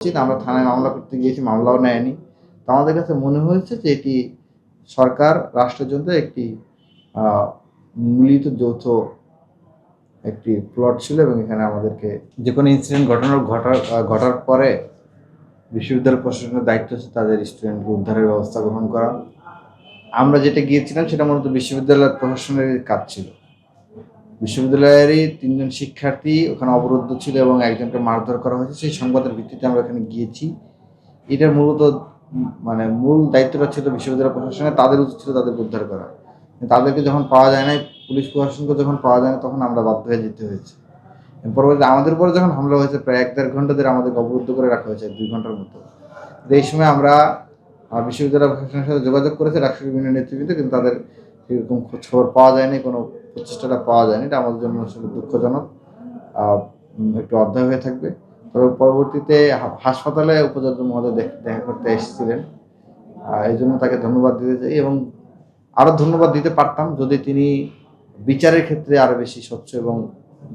আমরা থানায় মামলা করতে গিয়েছি, মামলাও নেয়নি। তো আমাদের কাছে মনে হয়েছে যে এটি সরকার রাষ্ট্রের জন্য একটি মিলিত যৌথ একটি প্লট ছিল এবং এখানে আমাদেরকে যে কোনো ইনসিডেন্ট ঘটার পরে বিশ্ববিদ্যালয় প্রশাসনের দায়িত্ব হচ্ছে তাদের স্টুডেন্টকে উদ্ধারের ব্যবস্থা গ্রহণ করা। আমরা যেটা গিয়েছিলাম সেটা মূলত বিশ্ববিদ্যালয় প্রশাসনের কাজ ছিল। বিশ্ববিদ্যালয়েরই ৩ জন শিক্ষার্থী ওখানে অবরুদ্ধ ছিল এবং একজনকে মারধর করা হয়েছে। সেই সংবাদের ভিত্তিতে আমরা এখানে গিয়েছি। এটার মূলত মূল দায়িত্বটা ছিল বিশ্ববিদ্যালয় প্রশাসনের। তাদের উচিত ছিল তাদেরকে উদ্ধার করা। তাদেরকে যখন পাওয়া যায় নাই, পুলিশ প্রশাসনকে যখন পাওয়া যায় না, তখন আমরা বাধ্য হয়ে যেতে হয়েছে। পরবর্তীতে আমাদের উপরে যখন হামলা হয়েছে, প্রায় ১-১.৫ ঘন্টা ধরে আমাদেরকে অবরুদ্ধ করে রাখা হয়েছে, ২ ঘন্টার মতো। এই সময় আমরা বিশ্ববিদ্যালয় প্রশাসনের সাথে যোগাযোগ করেছি, রাষ্ট্রীয় বিভিন্ন নেতৃবৃন্দ, কিন্তু তাদের সেরকম খোঁজখবর পাওয়া যায়নি, কোনো প্রচেষ্টাটা পাওয়া যায়নি। এটা আমাদের জন্য আসলে দুঃখজনক, একটু অধ্যায় হয়ে থাকবে। তবে পরবর্তীতে হাসপাতালে উপাচার্য মহোদয় দেখা করতে এসেছিলেন, এই জন্য তাকে ধন্যবাদ দিতে চাই এবং আরও ধন্যবাদ দিতে পারতাম যদি তিনি বিচারের ক্ষেত্রে আরও বেশি স্বচ্ছ এবং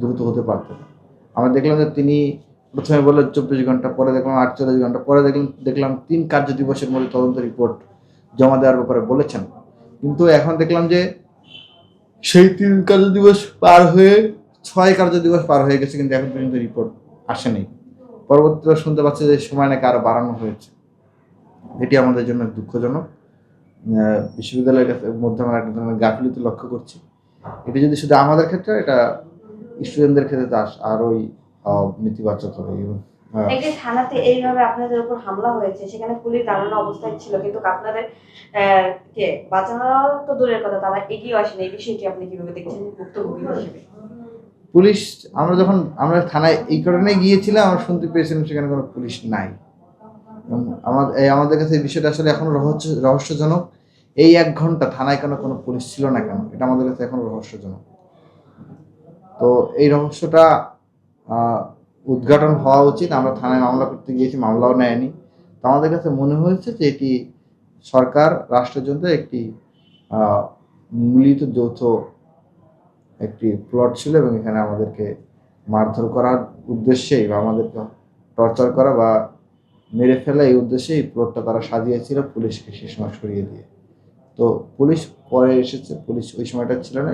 দ্রুত হতে পারতেন। আমরা দেখলাম যে তিনি প্রথমে বললেন ২৪ ঘন্টা, পরে দেখলাম ৪৮ ঘন্টা, পরে দেখলাম ৩ কার্য দিবসের মধ্যে তদন্ত রিপোর্ট জমা দেওয়ার ব্যাপারে বলেছেন। কিন্তু এখন দেখলাম যে সেই ৩ কার্য দিবস পার হয়ে ৬ কার্য দিবস পার হয়ে গেছে, কিন্তু এখন পর্যন্ত রিপোর্ট আসেনি। পরবর্তীতে শুনতে পাচ্ছি যে সময় নাকি আরও বাড়ানো হয়েছে। এটি আমাদের জন্য দুঃখজনক। বিশ্ববিদ্যালয়ের মধ্যে আমরা একটা ধরনের গাফিলতি লক্ষ্য করছি। এটি যদি শুধু আমাদের ক্ষেত্রে, এটা স্টুডেন্টদের ক্ষেত্রে তো আরোই নেতিবাচক হবে। এই যে থানাতে এইভাবে আপনাদের উপর হামলা হয়েছে, সেখানে পুলিশ দাঁড়ানো অবস্থায় ছিল, কিন্তু আপনাদের কে বাঁচানো তো দূরের কথা, তারা এগিয়ে আসেন। এই বিষয়টি আপনি কিভাবে দেখছেন ভুক্তভোগী হিসেবে? পুলিশ, আমরা থানায় এই কারণে গিয়েছিলাম, আমরা শুনতে পেয়েছিলাম সেখানে কোনো পুলিশ নাই। আমাদের কাছে এই বিষয়টা আসলে এখনো রহস্যজনক। এই ১ ঘন্টা থানায় কোনো পুলিশ ছিল না কেন? এটা আমাদের কাছে এখনো রহস্যজনক। তো এই রহস্যটা উদ্ঘাটন হওয়া উচিত। আমরা থানায় মামলা করতে গিয়েছি, মামলাও নেয়নি। তো আমাদের কাছে মনে হয়েছে যে এটি সরকার রাষ্ট্রের জন্য একটি মিলিত যৌথ একটি প্লট ছিল এবং এখানে আমাদেরকে মারধর করার উদ্দেশ্যেই বা আমাদেরকে টর্চার করা বা মেরে ফেলা, এই উদ্দেশ্যে এই প্লটটা তারা সাজিয়েছিল পুলিশকে সে সময় সরিয়ে দিয়ে। তো পুলিশ পরে এসেছে, পুলিশ ওই সময়টা ছিল না।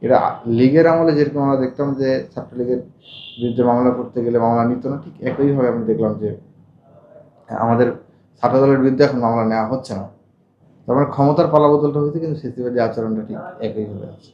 এটা লীগের আমলে যেরকম আমরা দেখতাম যে ছাত্রলীগের বিরুদ্ধে মামলা করতে গেলে মামলা নিত না, ঠিক একইভাবে আমি দেখলাম যে আমাদের ছাত্রদলের বিরুদ্ধে এখন মামলা নেওয়া হচ্ছে না। তার মানে ক্ষমতার পালাবদলটা হয়েছে, কিন্তু ফ্যাসিবাদী আচরণটা ঠিক একইভাবে আছে।